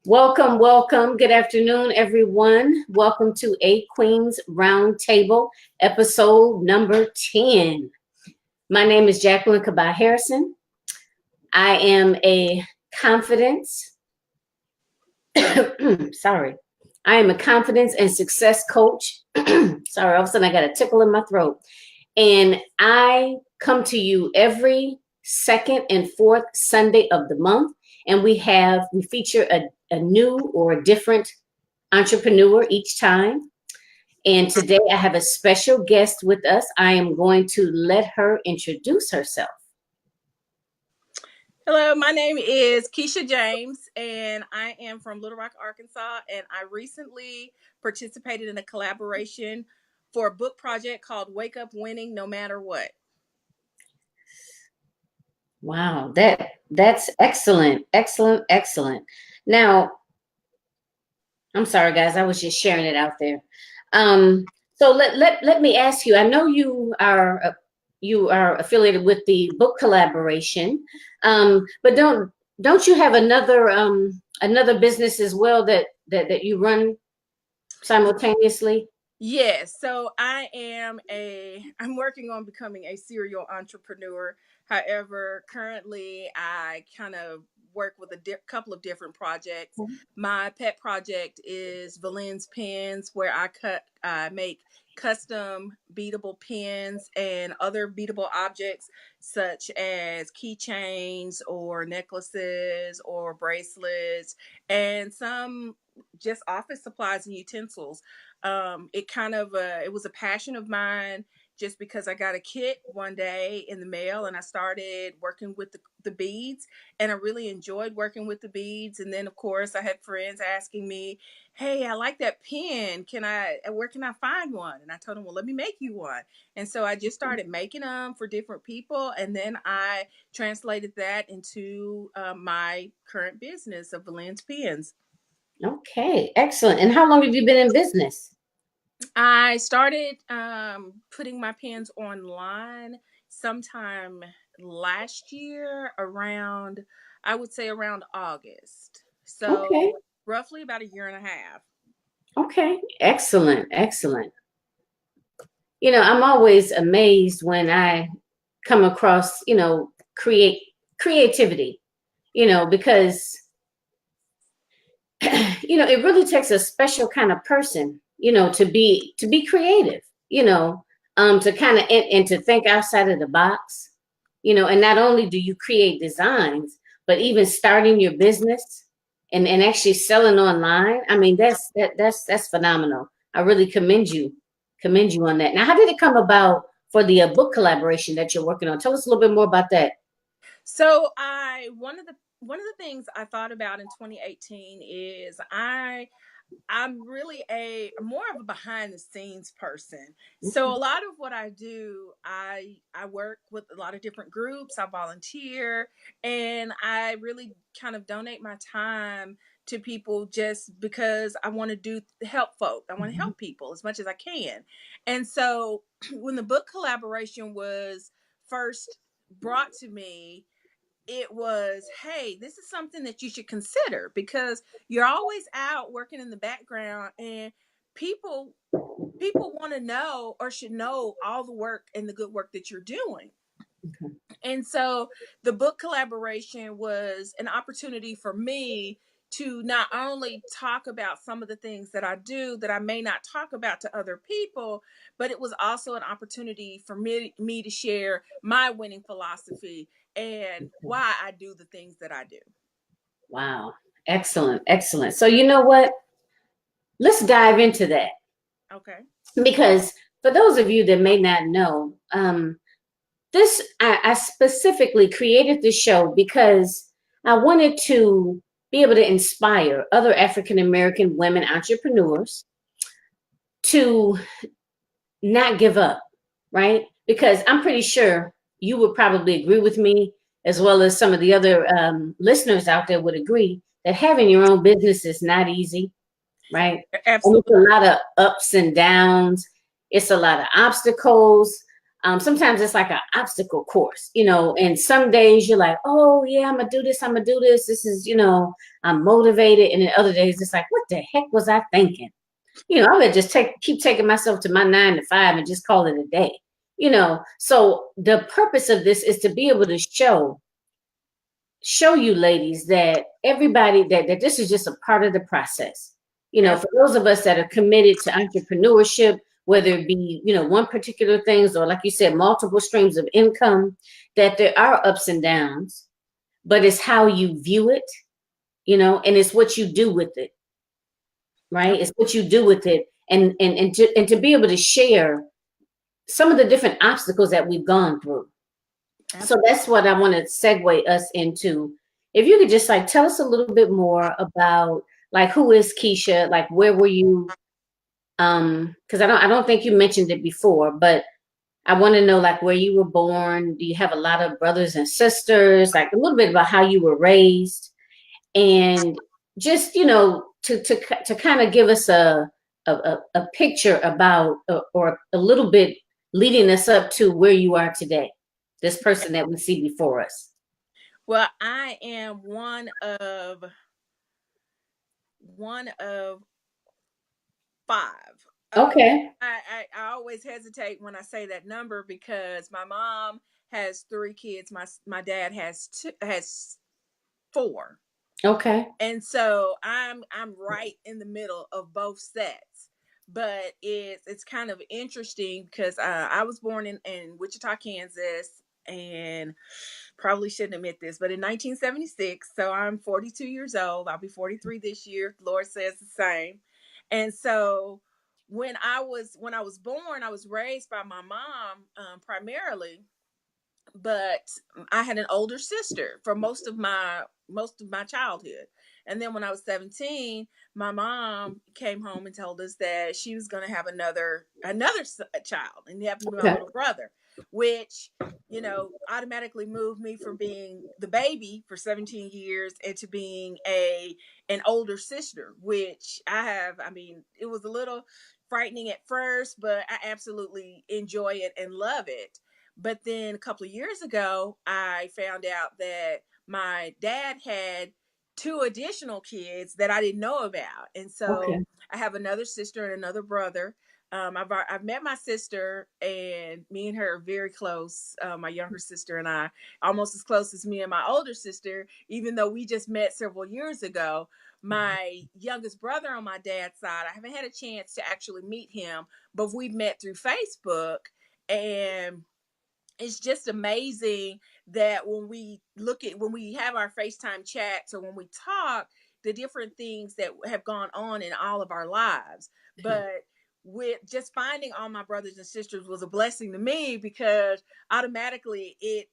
Welcome, welcome. Good afternoon, everyone. Welcome to A Queens Roundtable, episode number 10. My name is Jacqueline Kabah Harrison. I am a confidence, sorry, I am a confidence and success coach. Sorry, all of a sudden I got a tickle in my throat. And I come to you every second and fourth Sunday of the month. And we feature a new or a different entrepreneur each time. And today I have a special guest with us. I am going to let her introduce herself. Hello, my name is Kesha James, and I am from Little Rock, Arkansas. And I recently participated in a collaboration for a book project called Wake Up Winning No Matter What. Wow, that's excellent, excellent, excellent. Now, I'm sorry, guys. I was just sharing it out there. So let me ask you. I know you are affiliated with the book collaboration, but don't you have another business as well that you run simultaneously? Yes, so I'm working on becoming a serial entrepreneur. However, currently I kind of work with a couple of different projects. My pet project is Valen's Pens, where I make custom beadable pens and other beadable objects such as keychains or necklaces or bracelets and some just office supplies and utensils. It was a passion of mine just because I got a kit one day in the mail and I started working with the beads, and I really enjoyed working with the beads. And then of course I had friends asking me, hey, I like that pen, where can I find one? And I told them, well, let me make you one. And so I just started making them for different people, and then I translated that into my current business of Valen's Pens. Okay, excellent. And how long have you been in business? I started putting my pens online sometime last year around, I would say around August. Okay, So roughly about a year and a half. okay, excellent, excellent. I'm always amazed when I come across, creativity, because it really takes a special kind of person, to be creative, to kind of and to think outside of the box, and not only do you create designs, but even starting your business and actually selling online. I mean, that's phenomenal. I really commend you on that. Now, how did it come about for the book collaboration that you're working on? Tell us a little bit more about that. So I one of the things I thought about in 2018 is I'm really a more of a behind the scenes person. So a lot of what I do, I work with a lot of different groups, I volunteer, and I really kind of donate my time to people just because I want to do help folk. I want to help people as much as I can. And so when the book collaboration was first brought to me, it was, hey, this is something that you should consider because you're always out working in the background, and people people want to know or should know all the work and the good work that you're doing. Okay. And so the book collaboration was an opportunity for me to not only talk about some of the things that I do that I may not talk about to other people, but it was also an opportunity for me to share my winning philosophy and why I do the things that I do. Wow. Excellent. Excellent. So you know what? Let's dive into that Okay. because for those of you that may not know, I specifically created this show because I wanted to be able to inspire other African American women entrepreneurs to not give up, right? Because I'm pretty sure you would probably agree with me, as well as some of the other listeners out there would agree that having your own business is not easy, right? And it's Absolutely. a lot of ups and downs. It's a lot of obstacles. sometimes it's like an obstacle course, and some days you're like, oh yeah, I'm gonna do this, I'm gonna do this. This is, I'm motivated. And then other days it's like, what the heck was I thinking? I would just keep taking myself to my 9 to 5 and just call it a day. So the purpose of this is to be able to show you ladies that everybody that this is just a part of the process. For those of us that are committed to entrepreneurship, whether it be, one particular things or like you said, multiple streams of income, that there are ups and downs, but it's how you view it, and it's what you do with it, right? It's what you do with it. And to be able to share some of the different obstacles that we've gone through. So that's what I want to segue us into. If you could just like tell us a little bit more about like who is Kesha, like where were you? Because I don't think you mentioned it before, but I want to know like where you were born. Do you have a lot of brothers and sisters? Like a little bit about how you were raised, and just to kind of give us a picture about or a little bit leading us up to where you are today, this person that we see before us. Well, I am one of five. Okay. I always hesitate when I say that number because my mom has three kids. My dad has four. Okay. And so I'm right in the middle of both sets. But it's kind of interesting because I was born in Wichita, Kansas, and probably shouldn't admit this, but in 1976, so I'm 42 years old. I'll be 43 this year. Lord says the same. And so when I was born, I was raised by my mom primarily, but I had an older sister for most of my childhood. And then when I was 17, my mom came home and told us that she was going to have another child, and he happened to be my Okay. little brother, which automatically moved me from being the baby for 17 years into being an older sister, which I mean, it was a little frightening at first, but I absolutely enjoy it and love it. But then a couple of years ago, I found out that my dad had two additional kids that I didn't know about. And so Okay. I have another sister and another brother. I've met my sister, and me and her are very close. My younger sister and I, almost as close as me and my older sister, even though we just met several years ago. My youngest brother on my dad's side, I haven't had a chance to actually meet him, but we've met through Facebook. And it's just amazing that when we have our FaceTime chats or when we talk, the different things that have gone on in all of our lives. But with just finding all my brothers and sisters was a blessing to me because automatically it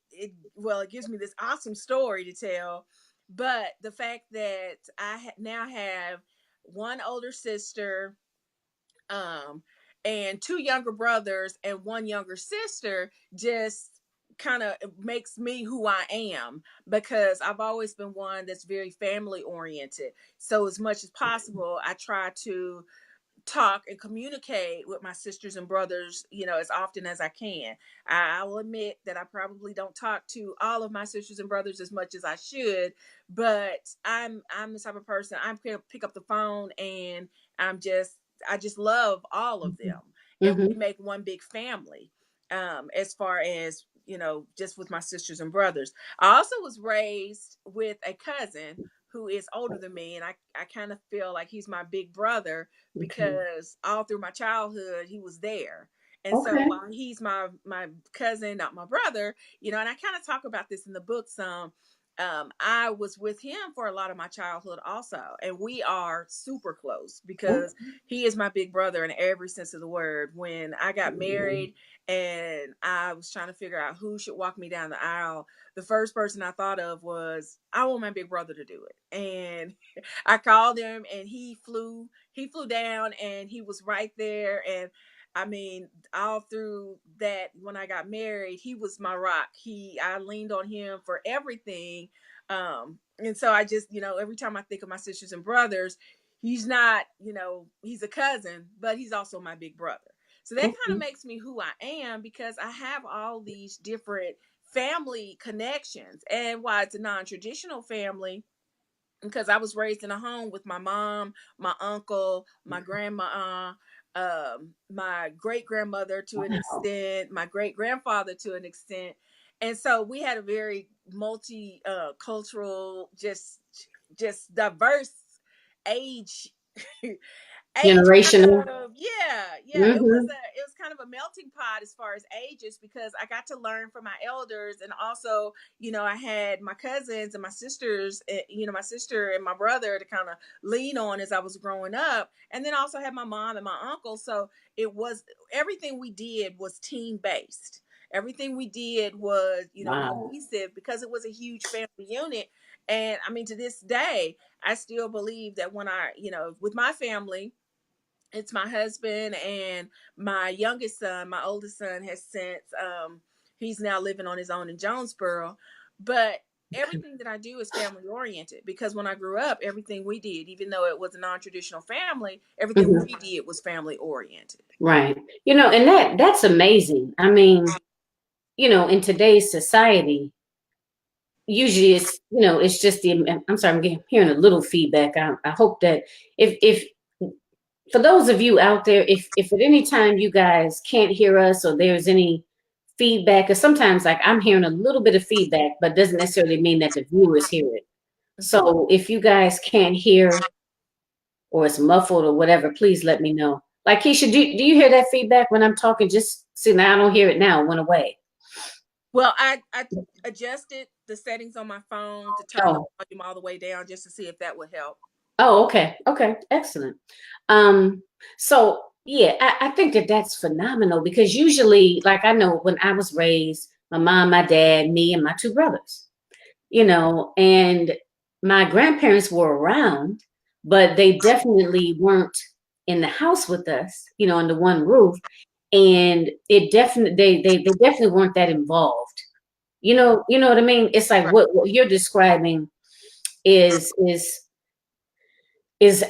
gives me this awesome story to tell. But the fact that now have one older sister, um and two younger brothers and one younger sister just kind of makes me who I am, because I've always been one that's very family oriented. So as much as possible, I try to talk and communicate with my sisters and brothers, as often as I can. I'll admit that I probably don't talk to all of my sisters and brothers as much as I should, but I'm the type of person, I pick up the phone and I'm just I just love all of them, and we Mm-hmm. make one big family. As far as just with my sisters and brothers, I also was raised with a cousin who is older than me, and I kind of feel like he's my big brother Okay. because all through my childhood he was there. And so Okay. while he's my cousin, not my brother, and I kind of talk about this in the book some. I was with him for a lot of my childhood also, and we are super close because he is my big brother in every sense of the word. When I got married and I was trying to figure out who should walk me down the aisle, the first person I thought of was, I want my big brother to do it. And I called him and he flew down and he was right there. And I mean, all through that, when I got married, he was my rock. I leaned on him for everything. And so I just, every time I think of my sisters and brothers, he's not, he's a cousin, but he's also my big brother. So that kind of Okay. makes me who I am, because I have all these different family connections. And why it's a non-traditional family, because I was raised in a home with my mom, my uncle, my grandma, my great grandmother to an Wow. extent, my great grandfather to an extent, and so we had a very multi cultural, just diverse age age kind Generational. of, yeah, it was Mm-hmm. kind of a melting pot as far as ages, because I got to learn from my elders, and also, I had my cousins and my sisters, my sister and my brother to kind of lean on as I was growing up, and then also had my mom and my uncle. So it was, everything we did was team based. Everything we did was, Wow. cohesive, because it was a huge family unit. And I mean, to this day, I still believe that when with my family, it's my husband and my youngest son. My oldest son has since, he's now living on his own in Jonesboro. But everything that I do is family oriented, because when I grew up, everything we did, even though it was a non-traditional family, everything Hmm. we did was family oriented. Right. And that's amazing. I mean, in today's society, usually it's just I'm sorry, hearing a little feedback. I hope that if for those of you out there, if at any time you guys can't hear us or there's any feedback, because sometimes like I'm hearing a little bit of feedback, but doesn't necessarily mean that the viewers hear it. Mhm. So if you guys can't hear or it's muffled or whatever, please let me know. Like Keisha, do you hear that feedback when I'm talking? Just see, now I don't hear it now. It went away. Well, I adjusted the settings on my phone to turn the Oh, volume all the way down, just to see if that would help. oh, okay. Okay. Excellent. Um, so yeah, I think that that's phenomenal because usually, like I know when I was raised, my mom, my dad, me, and my two brothers, and my grandparents were around, but they definitely weren't in the house with us, under one roof. And it definitely they definitely weren't that involved. You know what I mean? It's like Right. what you're describing is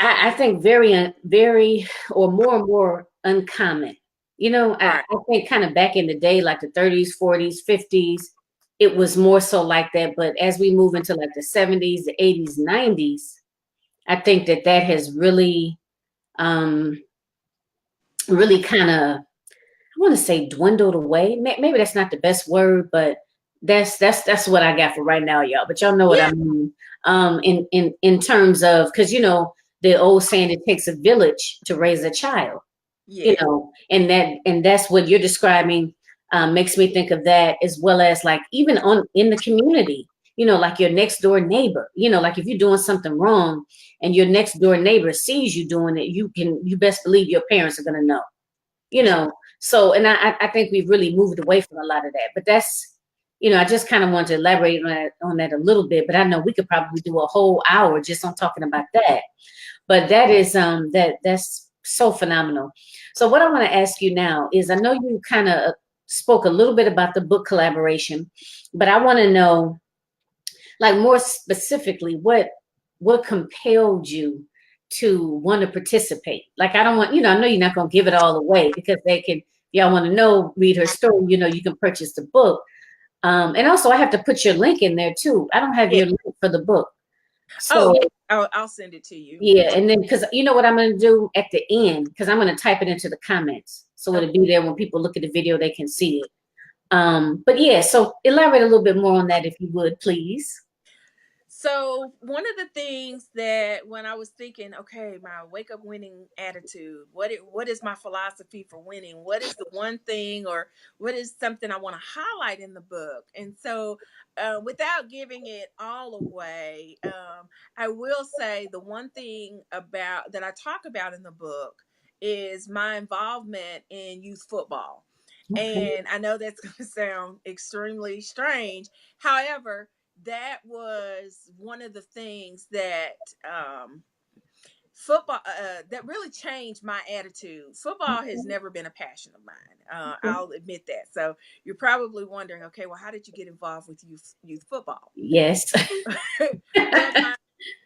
I think very very or more and more uncommon. I Right. think kind of back in the day, like the 30s, 40s, 50s, it was more so like that. But as we move into like the 70s, the 80s, 90s, I think that has um, really kind of, I want to say dwindled away. Maybe that's not the best word, but that's what I got for right now, y'all. But y'all know what Yeah. I mean. In terms of, because the old saying, it takes a village to raise a child. Yeah. And that's what you're describing. Makes me think of that, as well as like even on in the community. Like your next door neighbor. Like if you're doing something wrong, and your next door neighbor sees you doing it, you best believe your parents are gonna know you Yeah. know so and I think we've really moved away from a lot of that, but that's I just kind of wanted to elaborate on that a little bit, but I know we could probably do a whole hour just on talking about that. But that is that's so phenomenal. So what I want to ask you now is, I know you kind of spoke a little bit about the book collaboration, but I want to know, like, more specifically, what compelled you to want to participate? Like, I don't want, I know you're not going to give it all away, because they can, if y'all want to know, read her story, you can purchase the book. And also I have to put your link in there too. I don't have Yeah. your link for the book. Oh, So yeah. I'll send it to you. yeah, and then, because you know what I'm going to do at the end, because I'm going to type it into the comments, so Okay. it'll be there when people look at the video, they can see it. But yeah, so elaborate a little bit more on that, if you would, please. So one of the things that, when I was thinking, okay, my wake up winning attitude, what is my philosophy for winning? What is the one thing, or what is something I want to highlight in the book? And so, without giving it all away, I will say the one thing about that I talk about in the book is my involvement in youth football. Okay. And I know that's going to sound extremely strange. However, that was one of the things that, football that really changed my attitude. Football has never been a passion of mine. Okay. I'll admit that. So you're probably wondering, okay, well, how did you get involved with youth football? Yes. Well,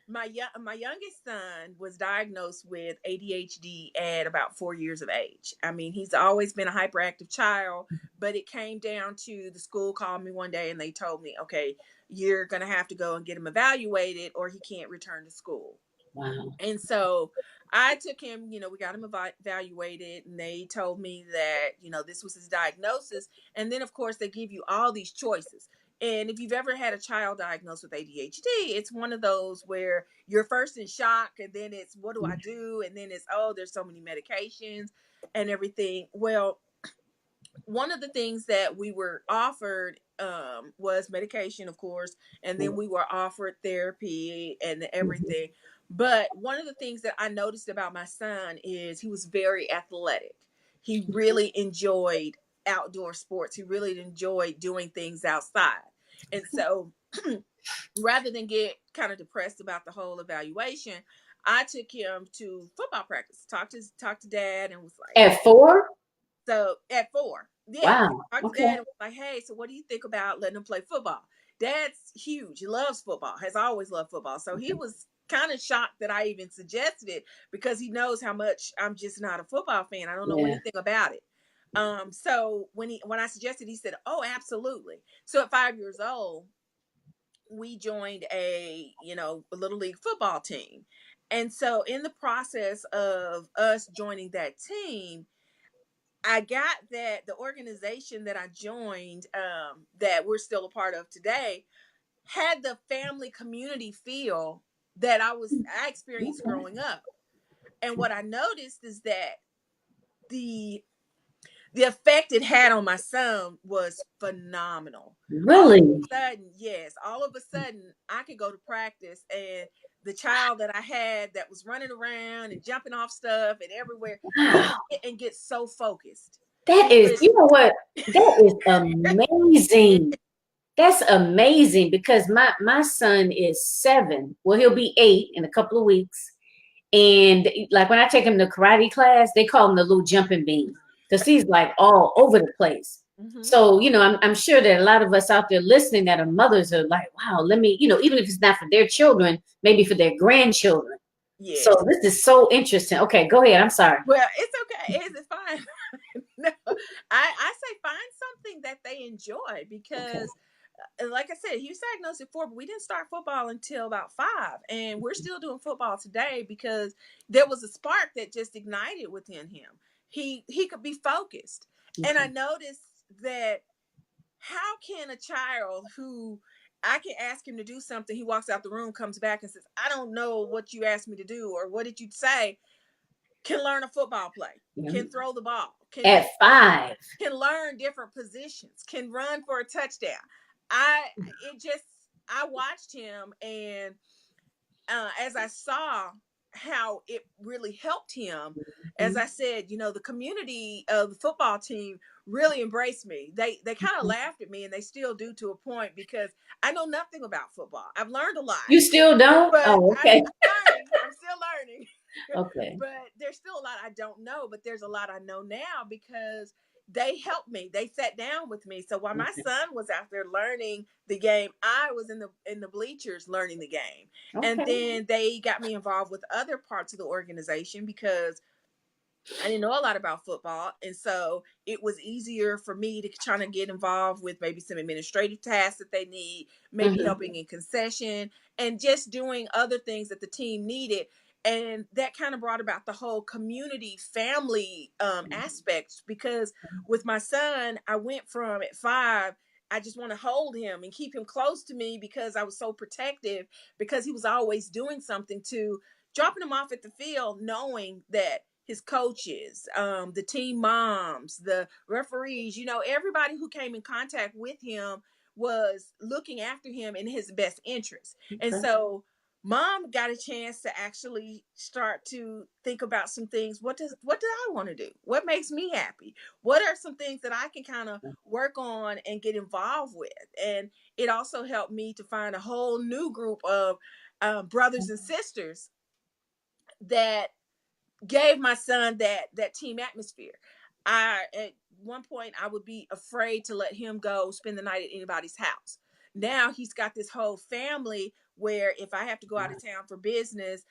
my youngest son was diagnosed with ADHD at about 4 years of age. I mean, he's always been a hyperactive child, but it came down to the school called me one day and they told me, okay, you're gonna have to go and get him evaluated, or he can't return to school. Wow. And so I took him, we got him evaluated, and they told me that, this was his diagnosis. And then, of course, they give you all these choices. And if you've ever had a child diagnosed with ADHD, it's one of those where you're first in shock, and then it's, what do I do? And then it's, oh, there's so many medications and everything. Well, one of the things that we were offered was medication, of course, and then we were offered therapy and Mhm. everything. But one of the things that I noticed about my son is he was very athletic. He really enjoyed outdoor sports. He really enjoyed doing things outside. And so rather than get kind of depressed about the whole evaluation, I took him to football practice, talked to dad, and was like, At 4? so at 4, yeah, Wow. talked to Okay. dad and was like, hey, so what do you think about letting him play football? Dad's huge. He loves football, has always loved football. So he Okay. was kind of shocked that I even suggested it, because he knows how much I'm just not a football fan. I don't know Yeah. anything about it. So when I suggested, he said, oh, absolutely. So at 5 years old, we joined a little league football team. And so in the process of us joining that team, I got that the organization that I joined, that we're still a part of today, had the family community feel that I experienced Okay. growing up. And what I noticed is that the the effect it had on my son was phenomenal. All of Really? a sudden, yes, all of a sudden, I could go to practice, and the child that I had that was running around and jumping off stuff and everywhere, he would Wow. get and get so focused. That He is, would. you know what? That is amazing. That's amazing because my son is 7. Well, he'll be 8 in a couple of weeks. And like when I take him to karate class, they call him the little jumping bean because he's like all over the place. Mhm. So, I'm sure that a lot of us out there listening that are mothers are like, wow, let me, even if it's not for their children, maybe for their grandchildren. So Yes. this is so interesting. Okay, go ahead. I'm sorry. Well, it's okay. It's fine. No, I say find something that they enjoy, Okay. because like I said, he was diagnosed at 4, but we didn't start football until about 5, and we're still doing football today because there was a spark that just ignited within him. He could be focused, and I Okay. noticed that, how can a child who, I can ask him to do something, he walks out the room, comes back and says, I don't know what you asked me to do, or what did you say, can learn a football play, Yeah. can throw the ball, At 5. can learn different positions, can run for a touchdown. I it just I watched him, and as I saw how it really helped him, as I Mhm. said, the community of the football team really embraced me. They kind of Okay. laughed at me, and they still do to a point, because I know nothing about football. I've learned a lot, You still don't? but Oh, okay. I'm learning. I'm still learning. Okay. But there's still a lot I don't know, but there's a lot I know now, because they helped me. They sat down with me. So while my Okay. son was out there learning the game, I was in the bleachers learning the game. And Okay. then they got me involved with other parts of the organization, because I didn't know a lot about football. And so it was easier for me to try to get involved with maybe some administrative tasks that they need, maybe Mhm. helping in concession, and just doing other things that the team needed. And that kind of brought about the whole community family aspects, because with my son, I went from at 5, I just want to hold him and keep him close to me because I was so protective, because he was always doing something, to dropping him off at the field, knowing that his coaches, the team moms, the referees, everybody who came in contact with him was looking after him in his best interest. And Okay. so mom got a chance to actually start to think about some things. What do I want to do? What makes me happy? What are some things that I can kind of work on and get involved with? And it also helped me to find a whole new group of brothers and sisters that gave my son that team atmosphere. I At one point I would be afraid to let him go spend the night at anybody's house. Now he's got this whole family where if I have to go out of town for business,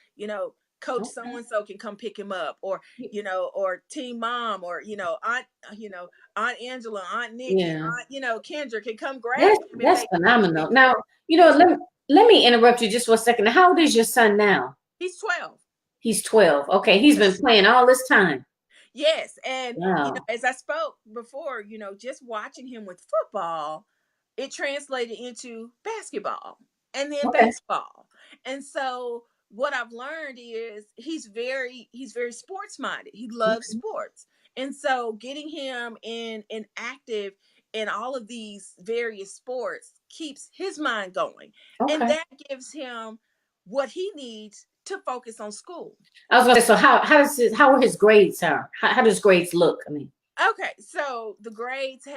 coach so Okay. and so can come pick him up, or or team mom, or Aunt Angela, Aunt Nikki, Yeah. Aunt Kendra can come grab That's him and that's make phenomenal. Now, his. let me interrupt you just for a second. How old is your son now? He's 12. He's 12. Okay, he's been playing all this time. Yes, and Wow. as I spoke before, just watching him with football, it translated into basketball and then Okay. baseball. And so what I've learned is he's very sports minded. He loves sports. And so getting him in active in all of these various sports keeps his mind going. And Okay. that gives him what he needs to focus on school. I was gonna say, so how are his grades, sir? How does grades look? I mean, Okay, so the grades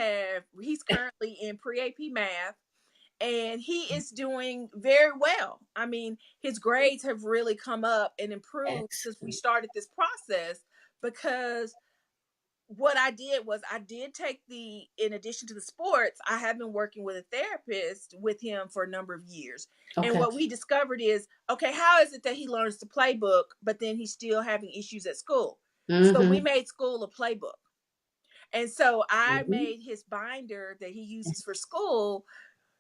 he's currently in pre-AP math, and he is doing very well. I mean, his grades have really come up and improved since we excellent. started this process, because what I did was I did take in addition to the sports, I have been working with a therapist with him for a number of years. And Okay. what we discovered is, okay, how is it that he learns the playbook, but then he's still having issues at school? So we Mm-hmm. made school a playbook. And so I Mm-hmm. made his binder that he uses for school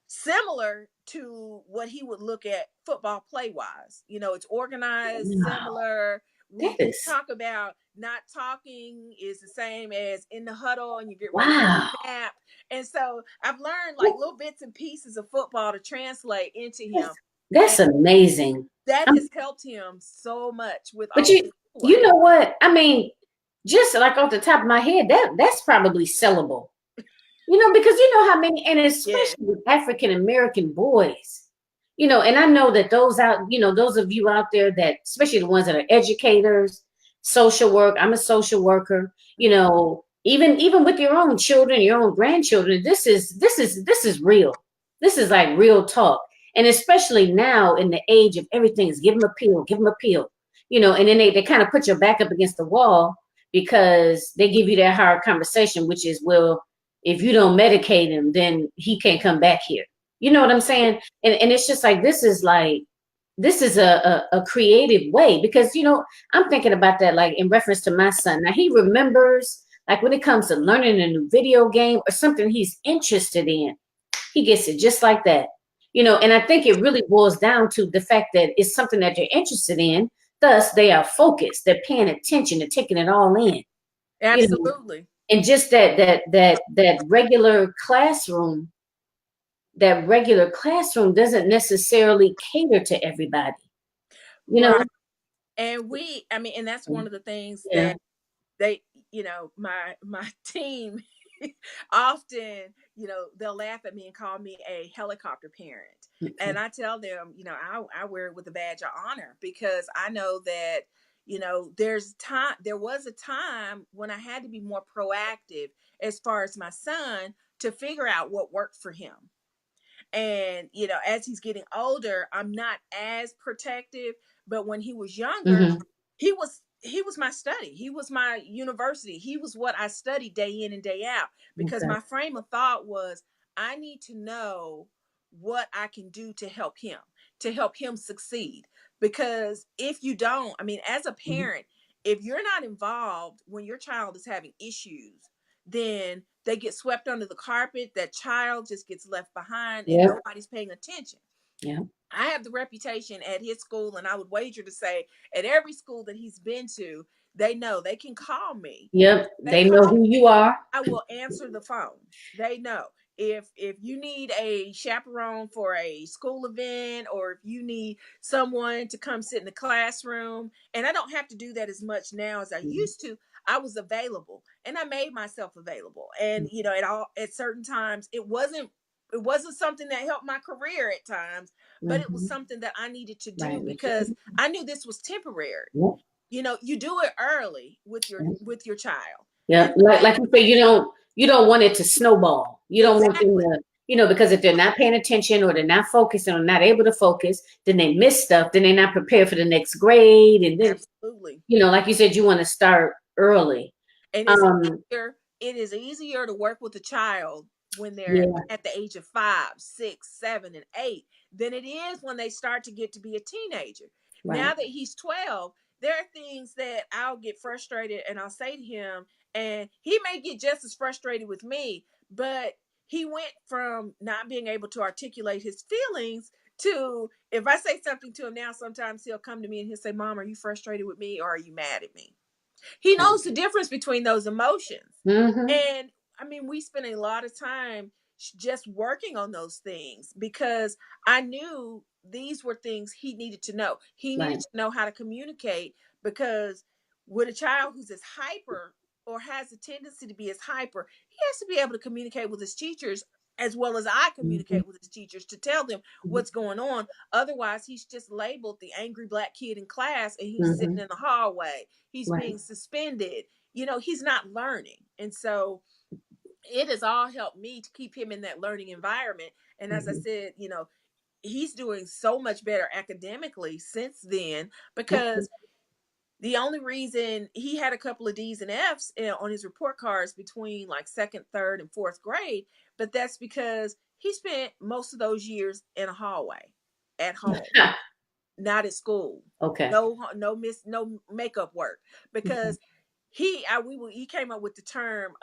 similar to what he would look at football play wise. It's organized, Wow. similar. That We is talk about not talking is the same as in the huddle and you get ready for wow. the snap. And so I've learned like little bits and pieces of football to translate into That's, him. And that's amazing. that Um, has helped him so much with but all of his you schoolwork. know what? I mean, just like off the top of my head, that's probably sellable. Because you know how many, and Yes. especially with African American boys, and I know that those of you out there that, especially the ones that are educators, social work, I'm a social worker, even with your own children, your own grandchildren, this is real. This is like real talk. And especially now in the age of everything is give them a pill, and then they kind of put your back up against the wall because they give you that hard conversation, which is, well, if you don't medicate him, then he can't come back here. You know what I'm saying? And it's just like this is a creative way because I'm thinking about that like in reference to my son. Now he remembers like when it comes to learning a new video game or something he's interested in, he gets it just like that. And I think it really boils down to the fact that it's something that they're interested in. Thus, they are focused. They're paying attention. They're taking it all in. You know, Absolutely. and just that regular classroom doesn't necessarily cater to everybody. You know? Right. And I mean, and that's one of the things Yeah. that they, my team often, they'll laugh at me and call me a helicopter parent. And Okay. I tell them, I wear it with a badge of honor, because I know that, there was a time when I had to be more proactive as far as my son, to figure out what worked for him. And as he's getting older, I'm not as protective, but when he was younger, Hmm. he was my study, he was my university, he was what I studied day in and day out, because Okay. my frame of thought was, I need to know what I can do to help him succeed. Because if you don't, I mean, as a Mhm. parent, if you're not involved when your child is having issues, then they get swept under the carpet. That child just gets left behind and Yep. nobody's paying attention. Yep. I have the reputation at his school, and I would wager to say at every school that he's been to, they know they can call me. Yep. They They call, know who you are. I will answer the phone. They know. If you need a chaperone for a school event, or if you need someone to come sit in the classroom, and I don't have to do that as much now as I Mhm. used to, I was available and I made myself available. And at certain times it wasn't something that helped my career at times, but it was Mhm. something that I needed to do, Right. because I knew this was temporary. Yep. You do it early with your Yep. with your child. Yeah, And like you say, you don't want it to snowball. You don't want them exactly. to, because if they're not paying attention or they're not focusing or not able to focus, then they miss stuff. Then they're not prepared for the next grade, and then Absolutely. like you said, you want to start early. And Um, it is easier to work with a child when they're yeah, at the age of 5, 6, 7, and 8, than it is when they start to get to be a teenager. Right. Now that he's 12, there are things that I'll get frustrated and I'll say to him, and he may get just as frustrated with me, but he went from not being able to articulate his feelings to, if I say something to him now, sometimes he'll come to me and he'll say, Mom, are you frustrated with me or are you mad at me? He knows the difference between those emotions. Mm-hmm. And I mean, we spent a lot of time just working on those things because I knew these were things he needed to know. He needed Right. to know how to communicate, because with a child who's as hyper or has a tendency to be as hyper, he has to be able to communicate with his teachers as well as I Mm-hmm. communicate with his teachers to tell them what's going on. Otherwise, he's just labeled the angry black kid in class and he's Mm-hmm. sitting in the hallway. He's Right. being suspended. He's not learning. And so it has all helped me to keep him in that learning environment. And as I Mm-hmm. said, he's doing so much better academically since then, Okay. because the only reason he had a couple of D's and F's on his report cards between like second, third, and fourth grade, but that's because he spent most of those years in a hallway at home, not at school. Okay. No makeup work, Okay. because he came up with the term,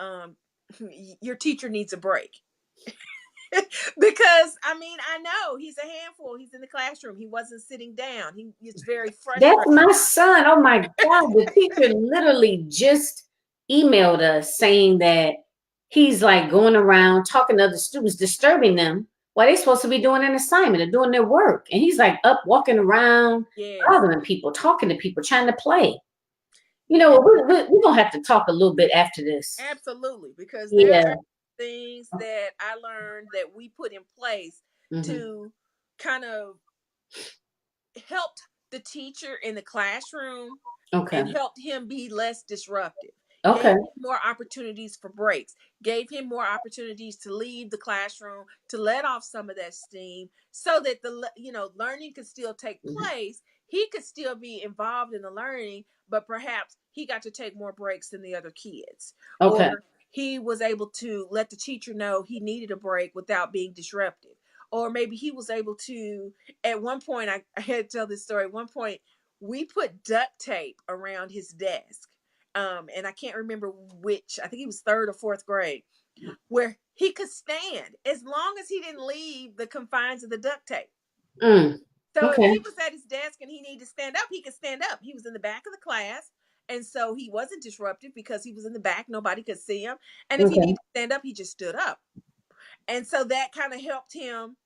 your teacher needs a break. Because I mean, I know he's a handful. He's in the classroom. He wasn't sitting down. It's very That's frustrating. my son. Oh my God. The teacher literally just emailed us saying that he's like going around talking to other students, disturbing them while they're supposed to be doing an assignment or doing their work. And he's like up walking around, Yes, bothering people, talking to people, trying to play. and We're going to have to talk a little bit after this. absolutely, because there Yeah. are things that I learned that we put in place Hmm. to kind of helped the teacher in the classroom Okay. and helped him be less disruptive, gave Okay. him more opportunities for breaks, gave him more opportunities to leave the classroom, to let off some of that steam, so that learning could still take Mhm. place. He could still be involved in the learning, but perhaps he got to take more breaks than the other kids, or Okay. he was able to let the teacher know he needed a break without being disruptive, or maybe he was able to, at one point, I had to tell this story. At one point, we put duct tape around his desk. And I can't remember which, I think he was third or fourth grade, where he could stand as long as he didn't leave the confines of the duct tape. Mm. So if Okay. he was at his desk and he needed to stand up, he could stand up. He was in the back of the class. And so he wasn't disruptive because he was in the back. Nobody could see him. And if he Okay. needed to stand up, he just stood up. And so that kind of helped him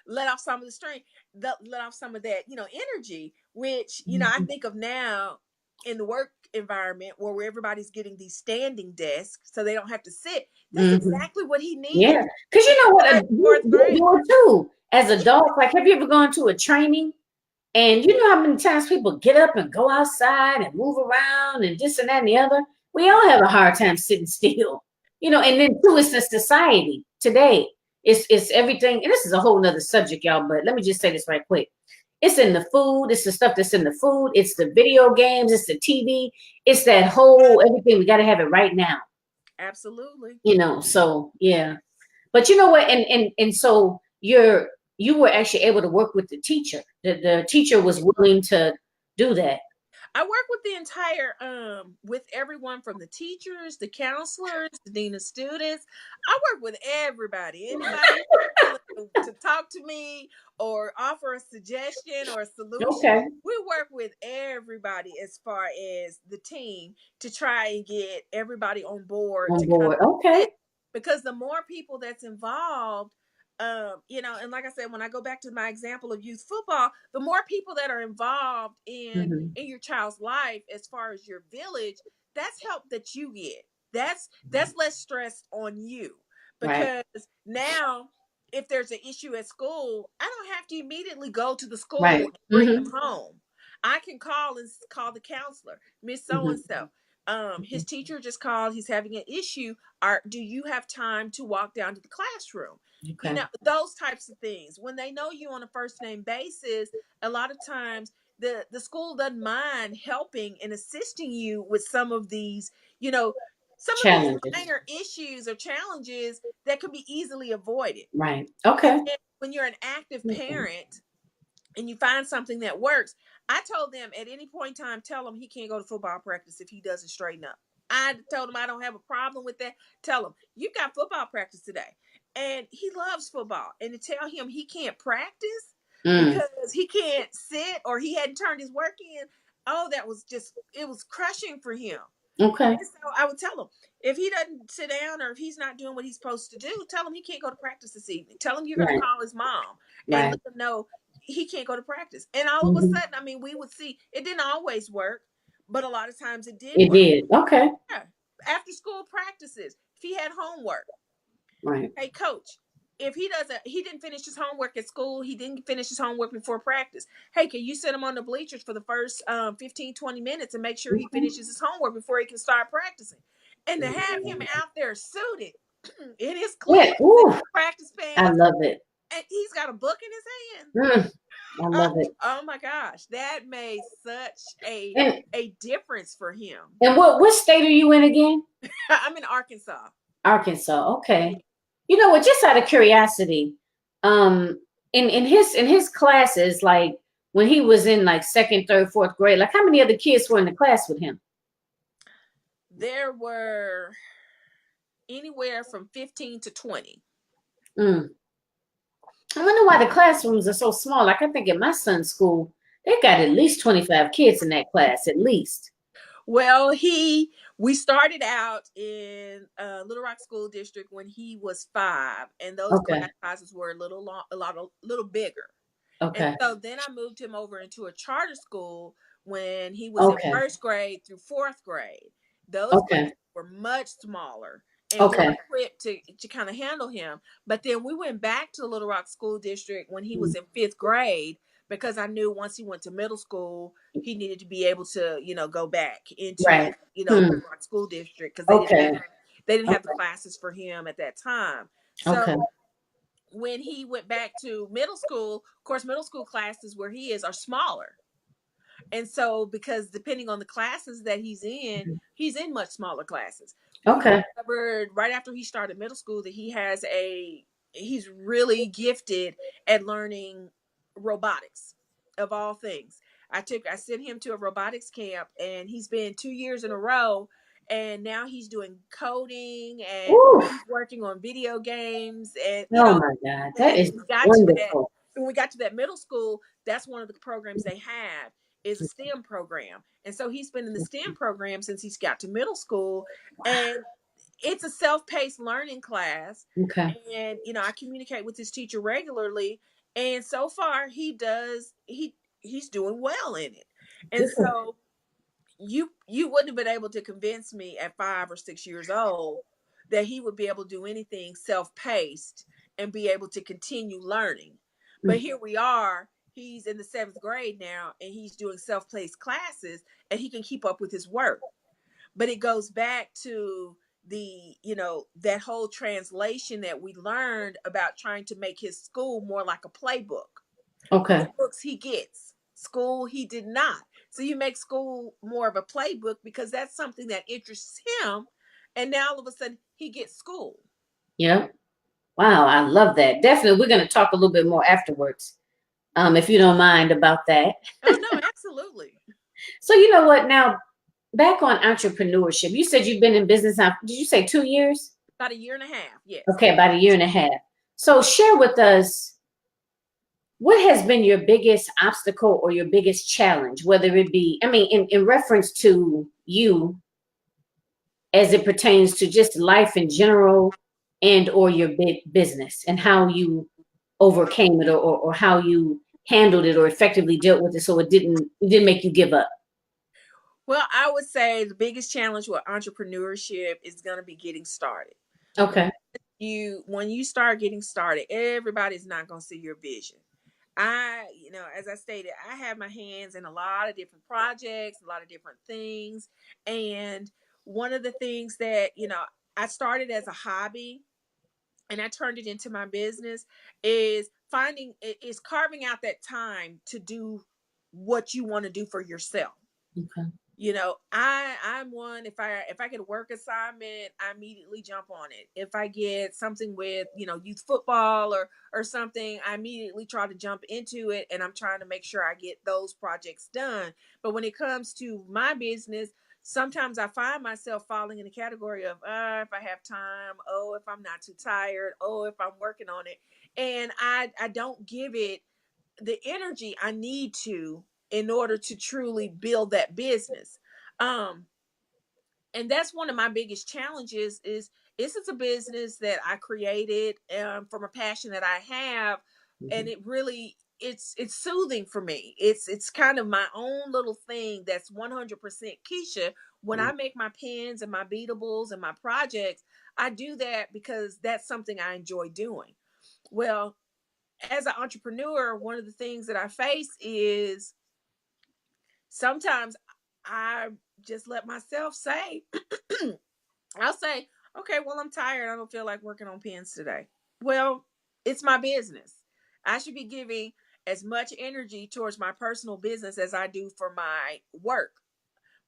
let off some of the strain, let off some of that energy, which I Mhm. think of now in the work environment where everybody's getting these standing desks so they don't have to sit. That's Mhm. exactly what he Yeah. needed Because you in know what? third, fourth You grade. do it too. As adults, like, have you ever gone to a training? And you know how many times people get up and go outside and move around and this and that and the other? We all have a hard time sitting still. And then too, it's the society today. It's everything. And this is a whole nother subject, y'all, but let me just say this right quick. It's in the food, it's the stuff that's in the food, it's the video games, it's the TV, it's that whole everything. We gotta have it right now. Absolutely. So yeah. But you know what? And so you were actually able to work with the teacher. The teacher was willing to do that. I work with the entire with everyone from the teachers, the counselors, the dean of students. I work with everybody. Anybody who's willing to talk to me or offer a suggestion or a solution. Okay. We work with everybody as far as the team to try and get everybody on board On to kind board. of Okay. assist. Because the more people that's involved, and like I said, when I go back to my example of youth football, the more people that are involved in Hmm. your child's life as far as your village, that's help that you get. That's less stress on you, Right. because now if there's an issue at school, I don't have to immediately go to the Right. school and bring Hmm. them home. I can call the counselor, Miss So and Hmm. So. His teacher just called. He's having an issue. Do you have time to walk down to the classroom? Okay. Those types of things. When they know you on a first name basis, a lot of times the school doesn't mind helping and assisting you with some of these, you know, some of these Challenges. minor issues or challenges that can be easily avoided. Right. And Okay. then when you're an active Okay. parent and you find something that works, I told them at any point in time, tell him he can't go to football practice if he doesn't straighten up. I told him I don't have a problem with that. Tell him you've got football practice today. And he loves football. And to tell him he can't practice Mm. because he can't sit or he hadn't turned his work in, oh, that was just, it was crushing for him. Okay. And so I would tell him if he doesn't sit down or if he's not doing what he's supposed to do, tell him he can't go to practice this evening. Tell him you're going to Right. call his mom and Right. let him know he can't go to practice. And all of a Hmm. sudden, I mean, we would see it didn't always work, but a lot of times it did It work. did. Okay. Yeah. After school practices, if he had homework, Right. hey coach, if he didn't finish his homework at school, he didn't finish his homework before practice, hey, can you set him on the bleachers for the first 15-20 minutes and make sure he Okay. finishes his homework before he can start practicing? And to have him out there suited in his Yeah. cleats and Ooh, his practice I pants, love it. and he's got a book in his hand. Mm, I Oh, love it. oh my gosh, that made such And a difference for him. what state are you in again? I'm in Arkansas. Arkansas. Okay. You know what? Just out of curiosity, um, in his classes, like when he was in like second, third, fourth grade, like how many other kids were in the class with him? There were anywhere from 15 to 20. Mm. I wonder why the classrooms are so small. Like I think at my son's school, they got at least 25 kids in that class, at least. Well, we started out in Little Rock School District when he was 5, and those Okay. class sizes were a little bigger. And Okay. so then I moved him over into a charter school when he was in Okay. first grade through fourth grade. Those classes Okay. were much smaller and more Okay. equipped to kind of handle him. But then we went back to the Little Rock School District when he Mm. was in fifth grade because I knew once he went to middle school, he needed to be able to, go back into, Right. Hmm. Little Rock School District because Okay. they didn't have the Okay. classes for him at that time. Okay. So when he went back to middle school, of course, middle school classes where he is are smaller. And so, because depending on the classes that he's in much smaller classes. We Okay. discovered right after he started middle school that he's really gifted at learning robotics of all things. I sent him to a robotics camp and he's been 2 years in a row. And now he's doing coding and Ooh. he's working on video games and Oh my God. That and is we got to that wonderful. when we got to that middle school, that's one of the programs they have is a STEM program. And so he's been in the STEM program since he's got to middle school. And it's a self-paced learning class. Okay. And I communicate with his teacher regularly. And so far he's doing well in it. And Good. so you wouldn't have been able to convince me at 5 or 6 years old that he would be able to do anything self-paced and be able to continue learning. But Mm. here we are, he's in the seventh grade now and he's doing self-paced classes and he can keep up with his work. But it goes back to that whole translation that we learned about trying to make his school more like a playbook. Okay. Playbooks he gets. School he did not. So you make school more of a playbook because that's something that interests him. And now all of a sudden he gets school. Yeah. Wow. I love that. Definitely. We're going to talk a little bit more afterwards. If you don't mind about that. Oh no, absolutely. So you know what? Now back on entrepreneurship, you said you've been in business now. Did you say 2 years? About a year and a half, yes. Okay, about a year and a half. So share with us what has been your biggest obstacle or your biggest challenge, whether it be, I mean, in reference to you as it pertains to just life in general and or your big business and how you overcame it or how you handled it or effectively dealt with it so it didn't make you give up. Well, I would say the biggest challenge with entrepreneurship is going to be getting started. Okay. When you start getting started, everybody's not going to see your vision. As I stated, I have my hands in a lot of different projects, a lot of different things. And one of the things that, I started as a hobby and I turned it into my business is carving out that time to do what you want to do for yourself. Okay. I'm one, if I get a work assignment, I immediately jump on it. If I get something with, youth football or something, I immediately try to jump into it, and I'm trying to make sure I get those projects done. But when it comes to my business, sometimes I find myself falling in the category of if I have time, oh, if I'm not too tired, oh, if I'm working on it, and I don't give it the energy I need to in order to truly build that business. Um, and that's one of my biggest challenges is this is a business that I created from a passion that I have, and Mhm. it really it's soothing for me. It's kind of my own little thing that's 100% Keisha. When I make my pens and my beatables and my projects, I do that because that's something I enjoy doing. Well, as an entrepreneur, one of the things that I face is sometimes I just let myself say, I'll say, okay, well, I'm tired. I don't feel like working on pens today. Well, it's my business. I should be giving as much energy towards my personal business as I do for my work,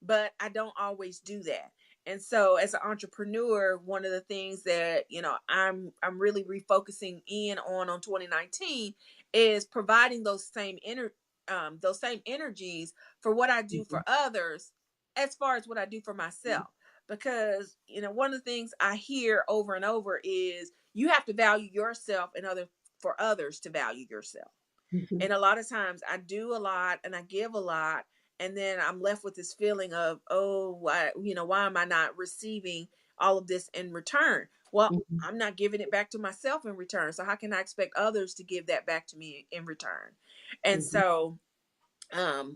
but I don't always do that. And so as an entrepreneur, one of the things that, I'm really refocusing in on 2019 is providing those same energies for what I do for Mhm. others as far as what I do for myself. Because, one of the things I hear over and over is you have to value yourself in other for others to value yourself. Mhm. And a lot of times I do a lot and I give a lot, and then I'm left with this feeling of, oh, why am I not receiving all of this in return? Well, Mhm. I'm not giving it back to myself in return. So how can I expect others to give that back to me in return? And Mhm. so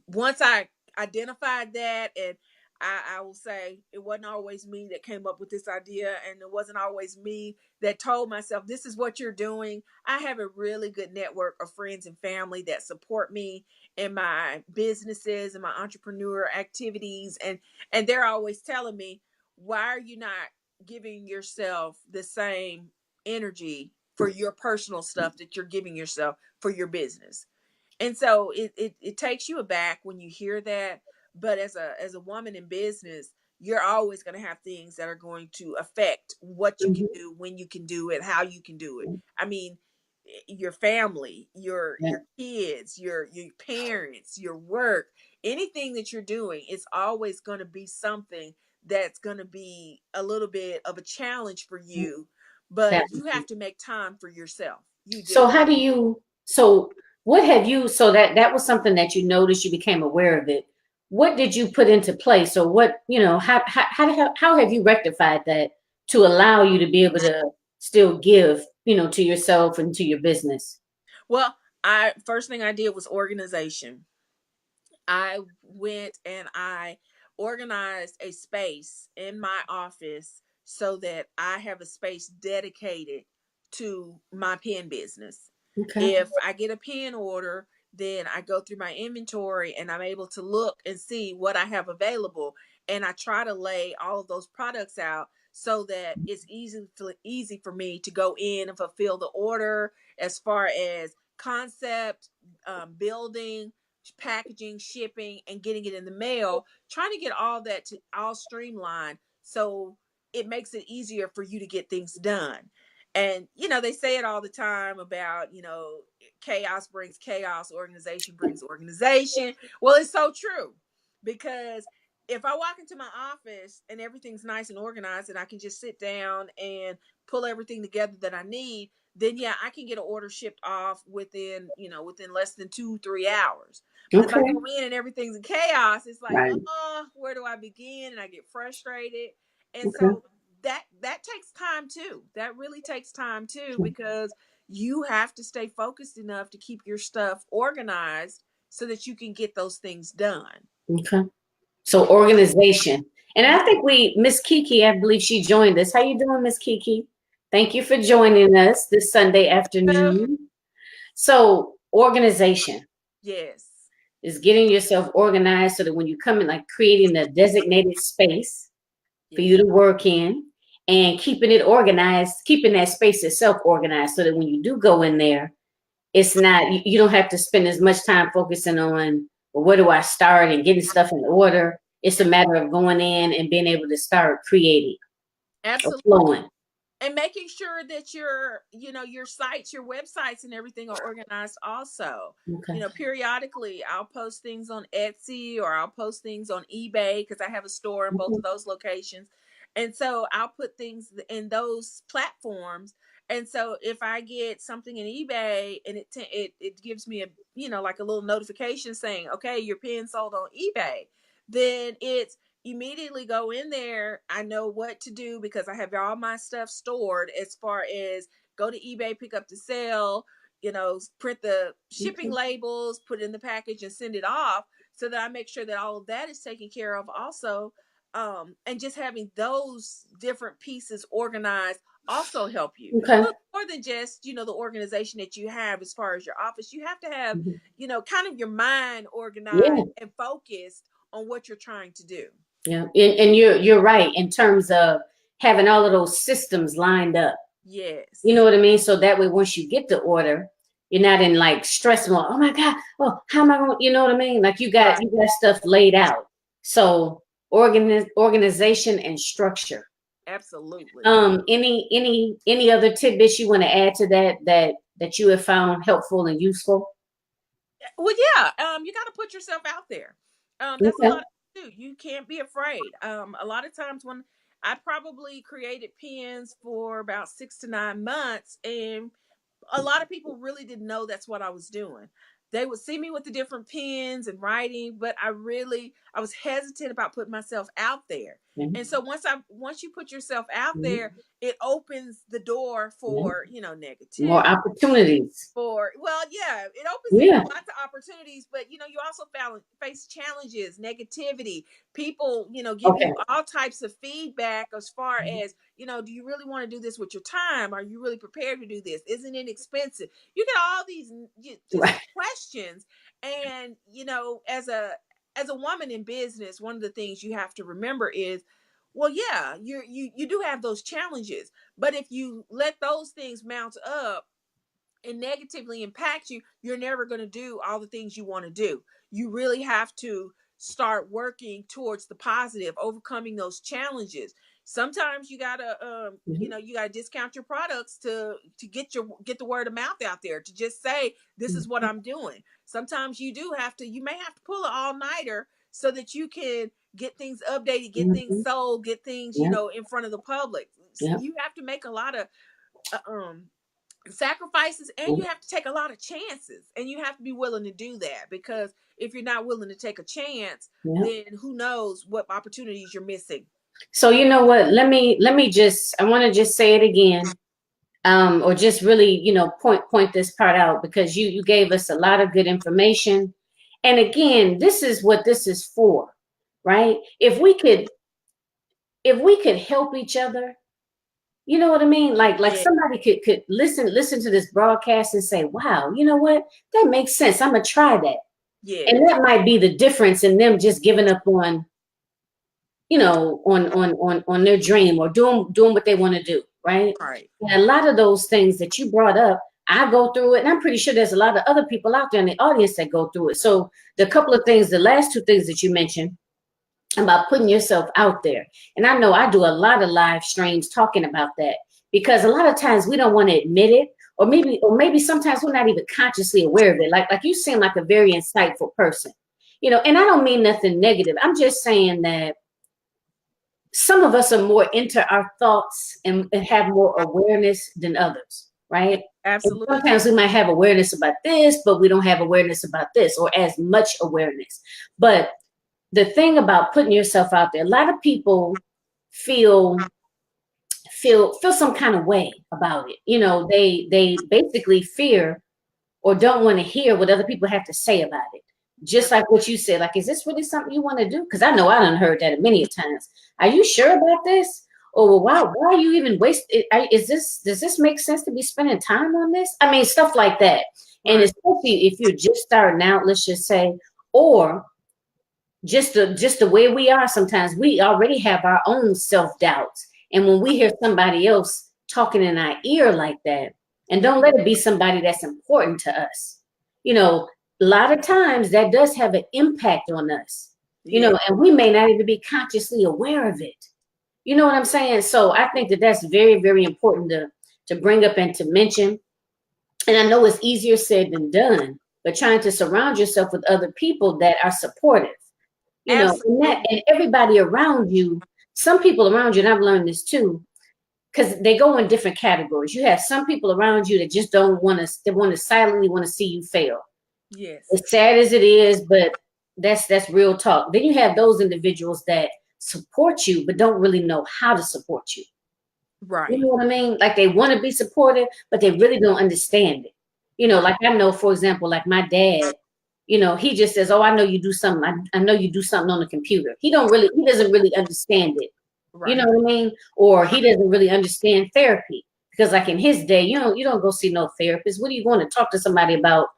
once I identified that, and I will say it wasn't always me that came up with this idea, and it wasn't always me that told myself this is what you're doing. I have a really good network of friends and family that support me in my businesses and my entrepreneur activities, and they're always telling me, why are you not giving yourself the same energy for your personal stuff that you're giving yourself for your business? And so it takes you aback when you hear that. But as a woman in business, you're always going to have things that are going to affect what you can Mhm. do, when you can do it, how you can do it. I mean, your family, Yeah. your kids, your parents, your work, anything that you're doing, it's always going to be something that's going to be a little bit of a challenge for you, but you have Definitely. to make time for yourself. You So do. how do you, so what have you, so that was something that you noticed, you became aware of it. What did you put into place? Or what, how have you rectified that to allow you to be able to still give, to yourself and to your business? Well, I first thing I did was organization. I went and I organized a space in my office so that I have a space dedicated to my pen business. Okay. If I get a pen order, then I go through my inventory and I'm able to look and see what I have available. And I try to lay all of those products out so that it's easy for me to go in and fulfill the order as far as concept, building, packaging, shipping, and getting it in the mail, trying to get all that to all streamlined so it makes it easier for you to get things done. And they say it all the time about, chaos brings chaos, organization brings organization. Well, it's so true, because if I walk into my office and everything's nice and organized and I can just sit down and pull everything together that I need, then yeah, I can get an order shipped off within less than 2-3 hours. But if I Okay. go in and everything's in chaos, it's like, Right. oh, where do I begin? And I get frustrated. And Okay. so that takes time too. That really takes time too, because you have to stay focused enough to keep your stuff organized so that you can get those things done. Okay. So organization. And I think Miss Kiki, I believe she joined us. How you doing, Miss Kiki? Thank you for joining us this Sunday afternoon. So organization Yes. is getting yourself organized so that when you come in, like creating a designated space for you Yes. to work in and keeping it organized, keeping that space itself organized so that when you do go in there, it's not, you don't have to spend as much time focusing on, well, where do I start and getting stuff in order. It's a matter of going in and being able to start creating or Absolutely. flowing. And making sure that your sites, your websites and everything are organized also. Okay. Periodically I'll post things on Etsy, or I'll post things on eBay, because I have a store in both Mhm. of those locations. And so I'll put things in those platforms. And so if I get something in eBay, and it gives me a, like a little notification saying, okay, your pen sold on eBay, then it's immediately go in there. I know what to do because I have all my stuff stored, as far as go to eBay, pick up the sale, print the shipping Okay. labels, put it in the package and send it off, so that I make sure that all of that is taken care of also. And just having those different pieces organized also help you. Okay. So it's more than just, the organization that you have as far as your office. You have to have, Mhm. kind of your mind Yeah. organized and focused on what you're trying to do. Yeah. And you're right in terms of having all of those systems lined up. You know Yes. what I mean? So that way, once you get the order, you're not in like stress mode. Oh my God. Oh, how am I going? You know what I mean? Like Right. you got stuff laid out. So organization and structure. Absolutely. Any other tidbits you want to add to that you have found helpful and useful? Well, yeah. You got to put yourself out there. That's a Okay. lot to do. You can't be afraid. A lot of times when I probably created pins for about 6 to 9 months, and a lot of people really didn't know that's what I was doing. They would see me with the different pens and writing, but I was hesitant about putting myself out there. And Mhm. so once you put yourself out there, Mhm. it opens the door Yeah. for, More negativity, opportunities. for, well, yeah, it opens Yeah. lots of opportunities, but you also face challenges, negativity, people, giving Okay. you all types of feedback, as far as, do you really want to do this with your time? Are you really prepared to do this? Isn't it expensive? You get all these just Right. questions. And as a woman in business, one of the things you have to remember is, well, yeah, you do have those challenges, but if you let those things mount up and negatively impact you, you're never going to do all the things you want to do. You really have to start working towards the positive, overcoming those challenges. Sometimes you gotta, Mhm. you gotta discount your products to get the word of mouth out there. To just say, this is what Mhm. I'm doing. Sometimes you may have to pull an all nighter so that you can get things updated, get things Mhm. sold, get things, Yeah. in front of the public. Yeah. You have to make a lot of sacrifices, and you have to take a lot of chances, and you have to be willing to do that, because if you're not willing to take a chance, Yeah. then who knows what opportunities you're missing. So you know what? Let me just I want to just say it again. Or just really, point this part out because you gave us a lot of good information. And again, this is what this is for, right? If we could help each other, you know what I mean? Like Yeah. somebody could listen to this broadcast and say, wow, you know what? That makes sense. I'm gonna try that. And Yes. that might be the difference in them just giving up on, on their dream or doing what they want to do, right? Right. And a lot of those things that you brought up, I go through it, and I'm pretty sure there's a lot of other people out there in the audience that go through it. So the last two things that you mentioned about putting yourself out there, and I know I do a lot of live streams talking about that because a lot of times we don't want to admit it, or maybe sometimes we're not even consciously aware of it. Like you seem like a very insightful person, and I don't mean nothing negative. I'm just saying that some of us are more into our thoughts and have more awareness than others, Yeah. right? And Absolutely. sometimes we might have awareness about this, but we don't have awareness about this or as much awareness. But the thing about putting yourself out there, a lot of people feel feel some kind of way about it. They basically fear or don't want to hear what other people have to say about it. Just like what you said, like, is this really something you want to do? Because I know I done heard that many times. Are you sure about this? Or well, why are you even wasting? Does this make sense to be spending time on this? I mean, stuff like that. And Right. especially if you're just starting out, let's just say, or just the way we are, sometimes we already have our own self doubts. And when we hear somebody else talking in our ear like that, and Yeah. don't let it be somebody that's important to us, a lot of times that does have an impact on us. Yeah. And we may not even be consciously aware of it. You know what I'm saying? So I think that that's very, very important to bring up and to mention. And I know it's easier said than done, but trying to surround yourself with other people that are supportive, Absolutely. and everybody around you, some people around you, and I've learned this too, because they go in different categories. You have some people around you that just don't want to, they want to silently want to see you fail. Yes. As sad as it is, but that's real talk. Then you have those individuals that support you, but don't really know how to support you. You Right. know what I mean? Like they want to be supportive, but they really don't understand it. Right. Like I know, for example, like my dad, he just says, "Oh, I know you do something. I know you do something on the computer." He doesn't really understand it. You know Right. what I mean? Or he Right. doesn't really understand therapy because, like in his day, you don't go see no therapist. What are you going to talk to somebody about?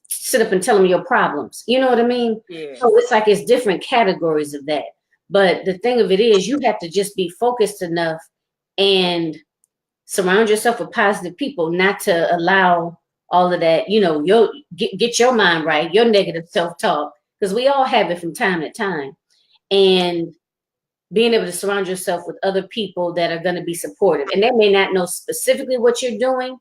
Sit up and tell them your problems. You know what I mean? Yes. So it's like it's different categories of that. But the thing of it is, you have to just be focused enough and surround yourself with positive people, not to allow all of that, your get your mind right, your negative self-talk, because we all have it from time to time. And being able to surround yourself with other people that are going to be supportive. And they may not know specifically what you're doing,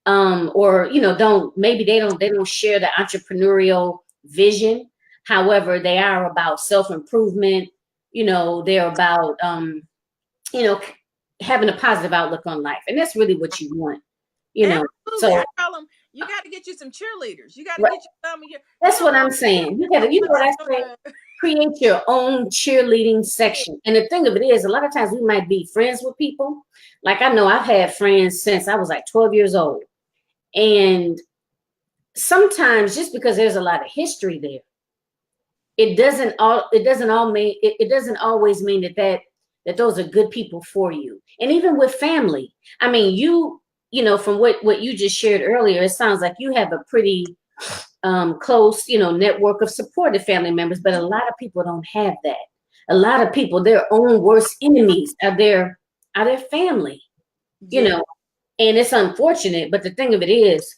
or they don't share the entrepreneurial vision. However, they are about self-improvement. They're about you know, having a positive outlook on life. And that's really what you want, you know. Absolutely. So I tell them you got to get you some cheerleaders. You got to right, get you some of your. You that's don't what want. I'm saying. You You gotta, don't want what I some. say, create your own cheerleading section. And the thing of it is, a lot of times we might be friends with people. Like I know I've had friends since I was like 12 years old. And sometimes just because there's a lot of history there, it doesn't always mean that those are good people for you. And even with family, I mean, from what you just shared earlier, it sounds like you have a pretty close, network of supportive family members, but a lot of people don't have that. A lot of people, their own worst enemies are their family, you Yeah. know, and it's unfortunate. But the thing of it is,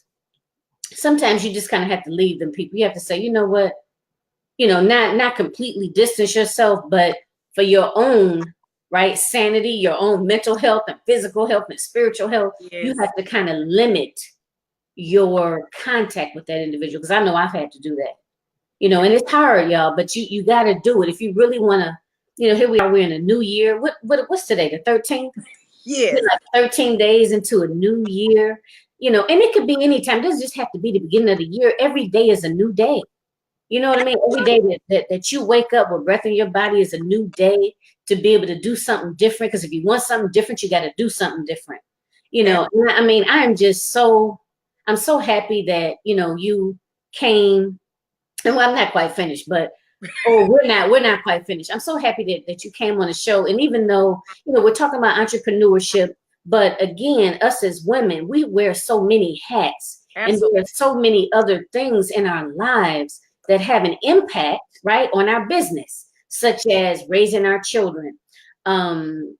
sometimes you just kind of have to leave them people. You have to say, you know what, not completely distance yourself, but for your own right sanity, your own mental health and physical health and spiritual health, you Yes. have to kind of limit your contact with that individual. Because I know I've had to do that, and it's hard, y'all, but you got to do it if you really want to. Here we are, we're in a new year. What's today? The 13th. We're Yes. like 13 days into a new year. And it could be any time. It doesn't just have to be the beginning of the year. Every day is a new day. You know what I mean? Every day that you wake up with breath in your body is a new day to be able to do something different. Because if you want something different, you got to do something different. And I mean, I'm so happy that, you came. And well, I'm not quite finished, but we're not quite finished. I'm so happy that you came on the show. And even though, we're talking about entrepreneurship, but again, us as women, we wear so many hats and Absolutely. there are so many other things in our lives that have an impact, right, on our business, such as raising our children, um,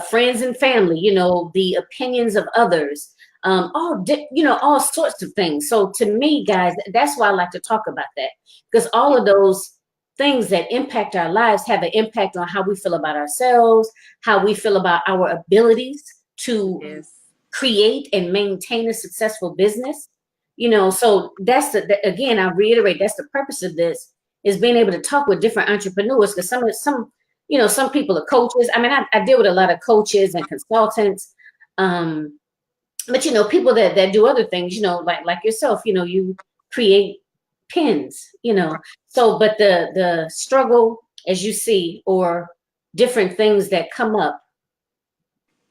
friends and family, the opinions of others, all sorts of things. So to me, guys, that's why I like to talk about that, because all of those things that impact our lives have an impact on how we feel about ourselves, how we feel about our abilities to Yes. create and maintain a successful business. So that's again, I reiterate, that's the purpose of this, is being able to talk with different entrepreneurs, because some people are coaches. I mean, I deal with a lot of coaches and consultants, but people that do other things, like yourself, you create pins, so but the struggle, as you see, or different things that come up,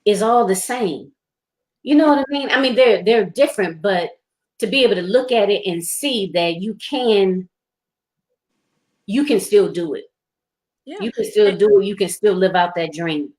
is all the same. You know what I mean? I mean, they're different, but to be able to look at it and see that you can still do it. Yeah. You can still do it. You can still live out that dream.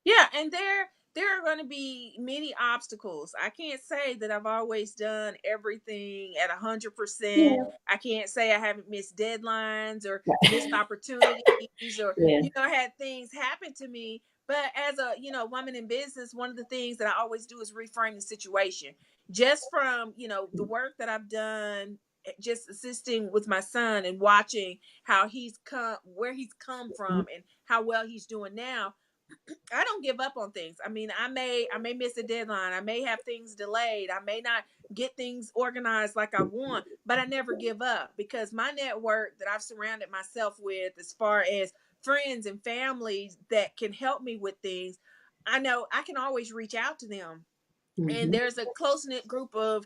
Yeah, and there are going to be many obstacles. I can't say that I've always done everything at 100%. Yeah. I can't say I haven't missed deadlines or missed opportunities or Yeah. had things happen to me. But as a woman in business, one of the things that I always do is reframe the situation. Just from the work that I've done just assisting with my son and watching how he's come, where he's come from, and how well he's doing now. I don't give up on things. I mean, I may miss a deadline. I may have things delayed. I may not get things organized like I want, but I never give up, because my network that I've surrounded myself with, as far as friends and families that can help me with things, I know I can always reach out to them. And Mm-hmm. there's a close knit group of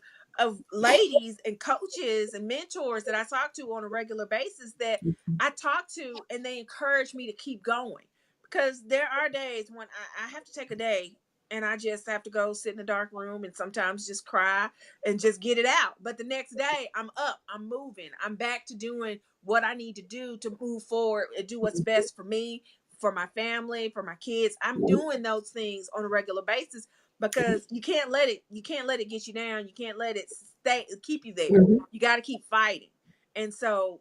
ladies and coaches and mentors that I talk to on a regular basis, that I talk to, and they encourage me to keep going. Because there are days when I have to take a day and I just have to go sit in a dark room and sometimes just cry and just get it out. But the next day I'm up, I'm moving, I'm back to doing what I need to do to move forward and do what's best for me, for my family, for my kids. I'm doing those things on a regular basis, because you can't let it get you down. You can't let it stay keep you there. Mm-hmm. You got to keep fighting. And so,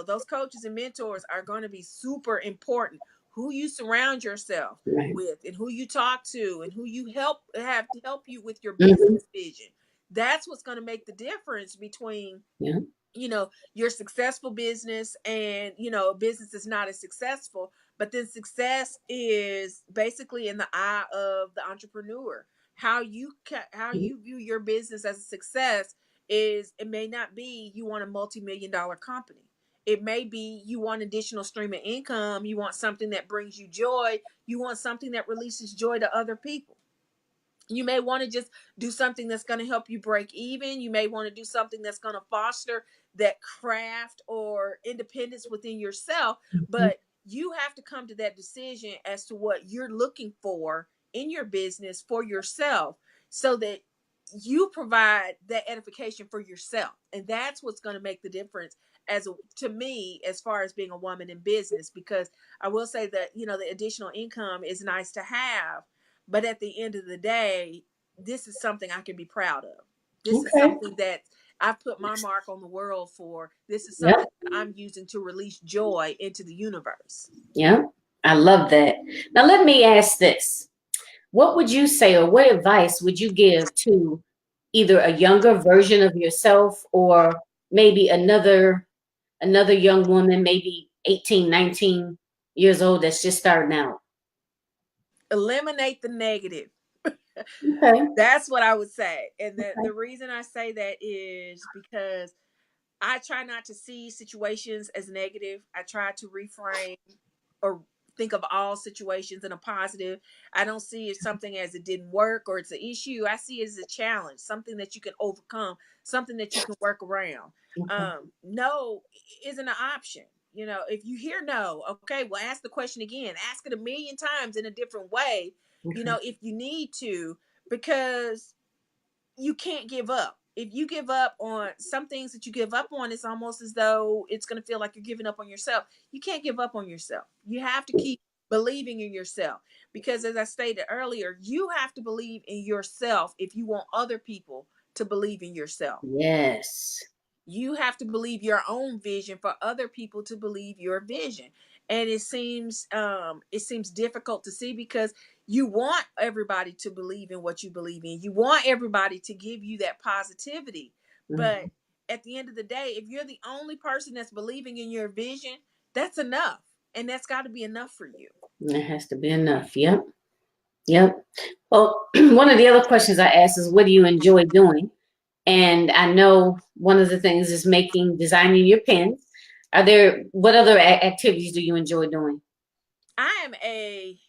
those coaches and mentors are going to be super important. Who you surround yourself Right. with, and who you talk to, and who you have to help you with your Mm-hmm. business vision. That's what's going to make the difference between Yeah. your successful business and a business is not as successful. But then success is basically in the eye of the entrepreneur. How you view your business as a success is, it may not be you want a multi-million dollar company. It may be you want additional stream of income. You want something that brings you joy. You want something that releases joy to other people. You may want to just do something that's going to help you break even. You may want to do something that's going to foster that craft or independence within yourself. Mm-hmm. But you have to come to that decision as to what you're looking for in your business for yourself, so that you provide that edification for yourself. And that's what's going to make the difference, to me, as far as being a woman in business. Because I will say that, the additional income is nice to have, but at the end of the day, this is something I can be proud of. This is Okay. something that I've put my mark on the world for. This is Yep. something that I'm using to release joy into the universe. Yep. I love that. Now let me ask this. What would you say, or what advice would you give to either a younger version of yourself, or maybe another young woman, maybe 18, 19 years old, that's just starting out? Eliminate the negative. Okay. That's what I would say. And the reason I say that is because I try not to see situations as negative. I try to reframe or think of all situations in a positive. I don't see it something as it didn't work or it's an issue. I see it as a challenge, something that you can overcome, something that you can work around. Okay. No isn't an option. If you hear no, okay, well, ask the question again. Ask it a million times in a different way, Okay. if you need to, because you can't give up. If you give up on some things that you give up on, it's almost as though it's going to feel like you're giving up on yourself. You can't give up on yourself. You have to keep believing in yourself, because, as I stated earlier, you have to believe in yourself if you want other people to believe in yourself. Yes. You have to believe your own vision for other people to believe your vision. And it seems difficult to see, because you want everybody to believe in what you believe in. You want everybody to give you that positivity. But Mhm. at the end of the day, if you're the only person that's believing in your vision, that's enough. And that's got to be enough for you. That has to be enough. Yep. Yep. Well, one of the other questions I asked is, what do you enjoy doing? And I know one of the things is designing your pens. What other activities do you enjoy doing? I am a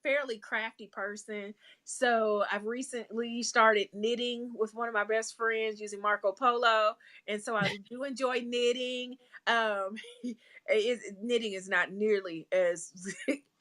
fairly crafty person. So I've recently started knitting with one of my best friends using Marco Polo. And so I do enjoy knitting. Um, knitting is not nearly as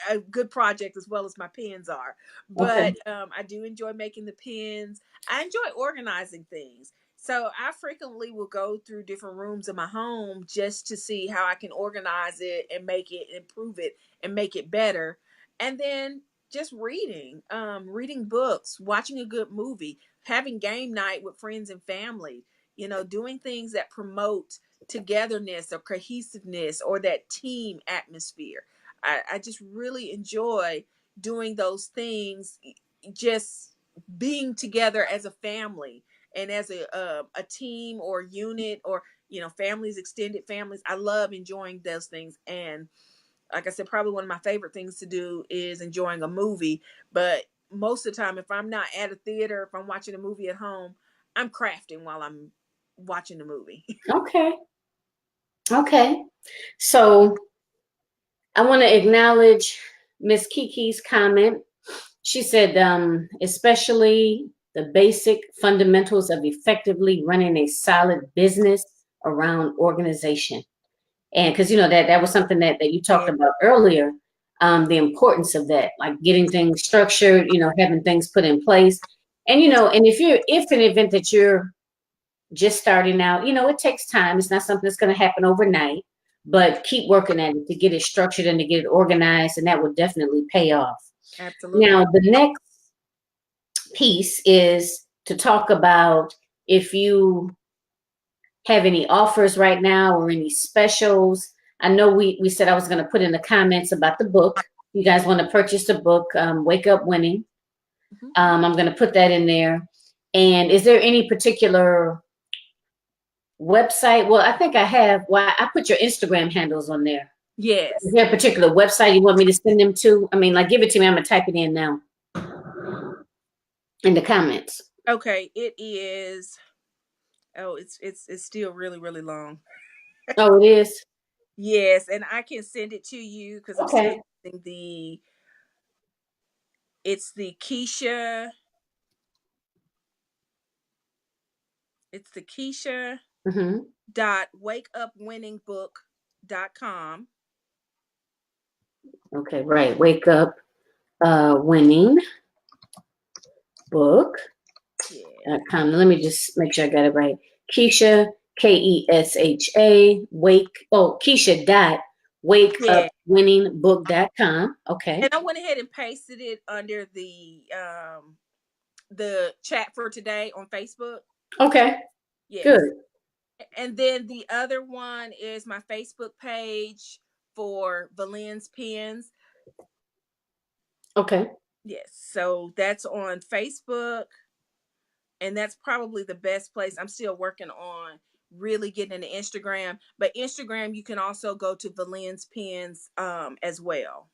a good project as well as my pens are. Okay. But I do enjoy making the pens. I enjoy organizing things. So I frequently will go through different rooms in my home just to see how I can organize it and make it, improve it, and make it better. And then just reading books, watching a good movie, having game night with friends and family, doing things that promote togetherness or cohesiveness or that team atmosphere. I just really enjoy doing those things, just being together as a family and as a team or unit, or families, extended families. I love enjoying those things. And like I said, probably one of my favorite things to do is enjoying a movie. But most of the time, if I'm not at a theater, if I'm watching a movie at home, I'm crafting while I'm watching the movie. Okay. Okay. So I want to acknowledge Miss Kiki's comment. She said, especially the basic fundamentals of effectively running a solid business around organization. And because, that was something that you talked Yeah, about earlier, the importance of that, like getting things structured, having things put in place. And, and if an event that you're just starting out, it takes time. It's not something that's going to happen overnight, but keep working at it to get it structured and to get it organized. And that will definitely pay off. absolutely. Now, the next piece is to talk about if you have any offers right now or any specials. I know we said I was going to put in the comments about the book. You guys want to purchase the book, Wake Up Winning. Mhm. I'm going to put that in there. And is there any particular website? Well, I think I have. Well, I put your Instagram handles on there. Is Yes. there a particular website you want me to send them to? I mean, like, give it to me. I'm going to type it in now in the comments. Okay. It is. Oh, it's still really really long. Oh, it is? Yes, and I can send it to you because I'm still Okay. using the. It's the Kesha. It's the Kesha Mm-hmm. dot wakeupwinningbook.com. Okay, right. Wake Up Winning Book. Yeah. Let me just make sure I got it right. Kesha, Kesha, Kesha dot Yeah. wakeupwinningbook.com. Okay. And I went ahead and pasted it under the chat for today on Facebook. Okay. Yes. Good. And then the other one is my Facebook page for Valen's Pens. Okay. Yes. So that's on Facebook. And that's probably the best place. I'm still working on really getting into Instagram. But Instagram, you can also go to Valen's Pens as well.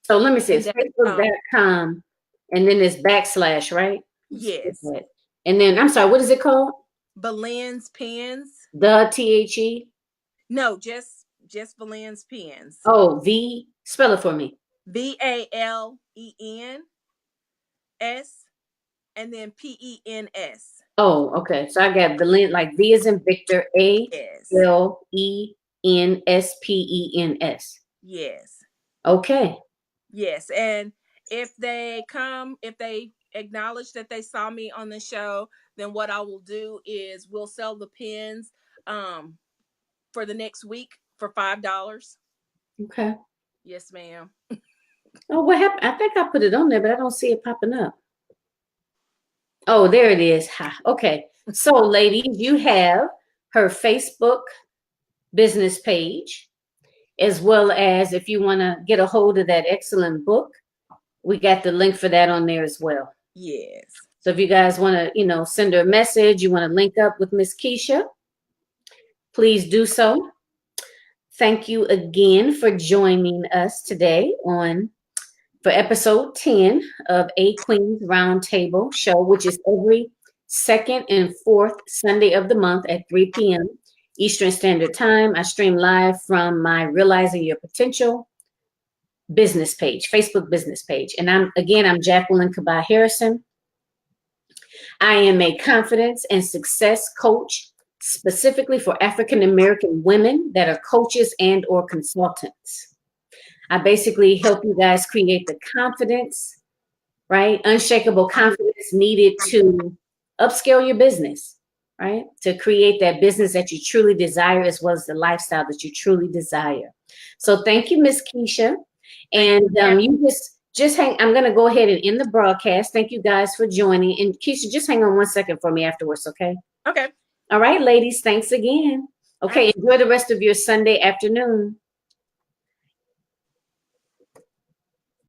So let me see. And It's that facebook.com and then it's backslash, right? Let's get yes. that. And then I'm sorry, what is it called? Valen's Pens. The THE? No, just Valen's Pens. Oh, V. Spell it for me. VALENS and then PENS. Oh, okay. So I got Valens, like V is in Victor, Yes. ALENSPENS. Yes. Okay. Yes. And if they acknowledge that they saw me on the show, then what I will do is we'll sell the pins for the next week for $5. Okay. Yes, ma'am. Oh, what happened? I think I put it on there, but I don't see it popping up. Oh, there it is. Ha. Okay. So, ladies, you have her Facebook business page, as well as if you want to get a hold of that excellent book, we got the link for that on there as well. Yes. So if you guys want to, send her a message, you want to link up with Miss Kesha, please do so. Thank you again for joining us today for episode 10 of A Queen's Roundtable show, which is every second and fourth Sunday of the month at 3 p.m. Eastern Standard Time. I stream live from my Realizing Your Potential business page, Facebook business page. And I'm Jacqueline Kabah Harrison. I am a confidence and success coach specifically for African American women that are coaches and or consultants. I basically help you guys create the confidence, right? Unshakable confidence needed to upscale your business, right? To create that business that you truly desire as well as the lifestyle that you truly desire. So thank you, Miss Kesha. And you just hang. I'm going to go ahead and end the broadcast. Thank you guys for joining. And Kesha, just hang on 1 second for me afterwards, okay? Okay. All right, ladies. Thanks again. Okay, enjoy the rest of your Sunday afternoon.